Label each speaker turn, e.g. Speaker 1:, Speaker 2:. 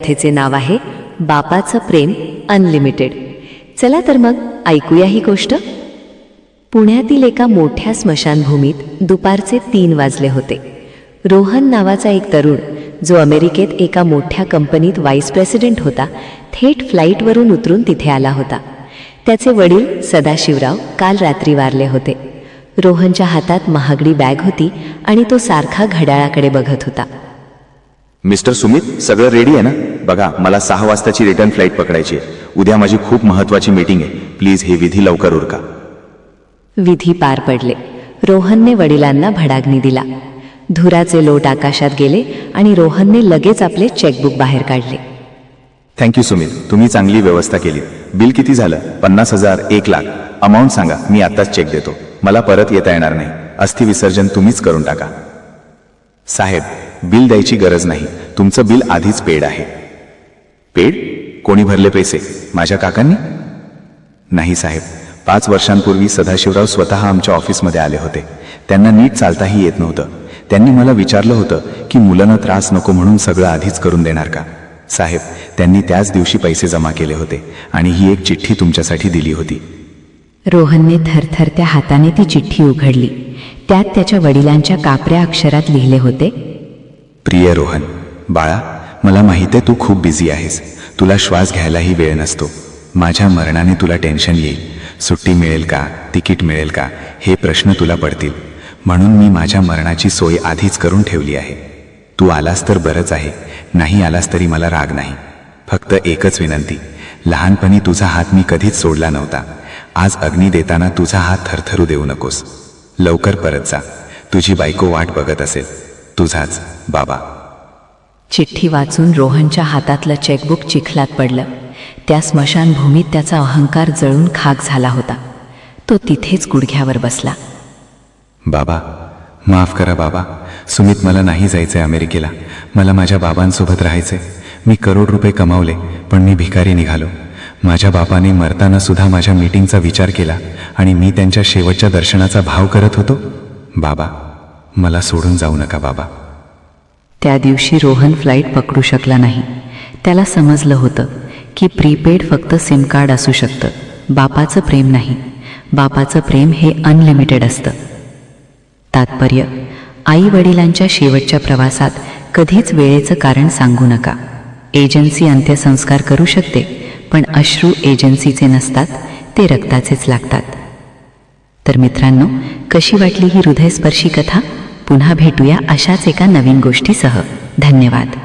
Speaker 1: कथेचे नाव आहे बापाचं प्रेम अनलिमिटेड. चला तर मग ऐकूया ही गोष्ट. पुण्यातील एका मोठ्या स्मशानभूमीत दुपारचे 3 वाजले होते. रोहन नावाचा एक तरुण, जो अमेरिकेत एका मोठ्या कंपनीत व्हाईस प्रेसिडेंट होता, थेट फ्लाईटवरून उतरून तिथे आला होता. त्याचे वडील सदाशिवराव काल रात्री वारले होते. रोहनच्या हातात महागडी बॅग होती आणि तो सारखा घड्याळाकडे बघत होता.
Speaker 2: मिस्टर सुमित, सगळं रेडी आहे ना? बघा, मला 6 वाजताची रिटर्न फ्लाईट पकडायची आहे. उद्या माझी खूप महत्त्वाची मीटिंग आहे. प्लीज हे विधी लवकर उरका.
Speaker 1: विधी पार पडले. रोहनने वडिलांना भडाग्नी दिला. धुराचे लोट आकाशात गेले आणि रोहनने लगेच आपले चेकबुक बाहेर काढले.
Speaker 2: थँक्यू सुमित, तुम्ही चांगली व्यवस्था केली. बिल किती झालं? 50,000, 1,00,000? अमाऊंट सांगा, मी आत्ताच चेक देतो. मला परत येता येणार नाही. अस्थि विसर्जन तुम्हीच करून टाका. साहेब, बिल द्यायची गरज नाही. तुमचं बिल आधीच पेड आहे. पेड? कोणी भरले पैसे? माझ्या काकांनी? नाही साहेब, 5 वर्षांपूर्वी सदाशिवराव स्वतः आमच्या ऑफिसमध्ये आले होते. त्यांना नीट चालताही येत नव्हतं. त्यांनी मला विचारलं होतं की मुलांना त्रास नको म्हणून सगळं आधीच करून देणार का? साहेब, त्यांनी त्याच दिवशी पैसे जमा केले होते आणि ही एक चिठ्ठी तुमच्यासाठी दिली होती.
Speaker 1: रोहनने थरथरत्या हाताने ती चिठ्ठी उघडली. त्यात त्याच्या वडिलांच्या कापऱ्या अक्षरात लिहिले होते,
Speaker 2: प्रिय रोहन, बाळा, मला माहिती आहे तू खूप बिझी आहेस. तुला श्वास घ्यायलाही वेळ नसतो. माझ्या मरणाने तुला टेन्शन येईल. सुट्टी मिळेल का, तिकीट मिळेल का, हे प्रश्न तुला पडतील. म्हणून मी माझ्या मरणाची सोय आधीच करून ठेवली आहे. तू आलास तर बरंच आहे, नाही आलास तरी मला राग नाही. फक्त एकच विनंती, लहानपणी तुझा हात मी कधीच सोडला नव्हता. आज अग्नी देताना तुझा हात थरथरू देऊ नकोस. लवकर परत जा. तुझी बायको वाट बघत असेल. तुझाच बाबा. चिठ्ठी वाचून रोहनच्या हातातलं चेकबुक चिखलात पडलं. त्या स्मशानभूमीत त्याचा अहंकार जळून खाक झाला होता. तो तिथेच गुडघ्यावर बसला. बाबा, माफ करा बाबा. सुमित, मला नाही जायचंय अमेरिकेला. मला माझ्या बाबांसोबत राहायचंय. मी करोड रुपये कमावले, पण मी भिकारी निघालो. माझ्या बापाने मरताना सुद्धा माझ्या मीटिंगचा विचार केला आणि मी त्यांच्या शेवटच्या दर्शनाचा भाव करत होतो. बाबा, मला सोडून जाऊ नका बाबा.
Speaker 1: त्या दिवशी रोहन फ्लाईट पकडू शकला नाही. त्याला समजलं होतं की प्रीपेड फक्त सिम कार्ड असू शकतं, बापाचं प्रेम नाही. बापाचं प्रेम हे अनलिमिटेड असतं. तात्पर्य, आई वडिलांच्या शेवटच्या प्रवासात कधीच वेळेचं कारण सांगू नका. एजन्सी अंत्यसंस्कार करू शकते, पण अश्रू एजन्सीचे नसतात, ते रक्ताचेच लागतात. तर मित्रांनो, कशी वाटली ही हृदयस्पर्शी कथा? पुन्हा भेटूया अशाच एका नवीन गोष्टीसह. धन्यवाद.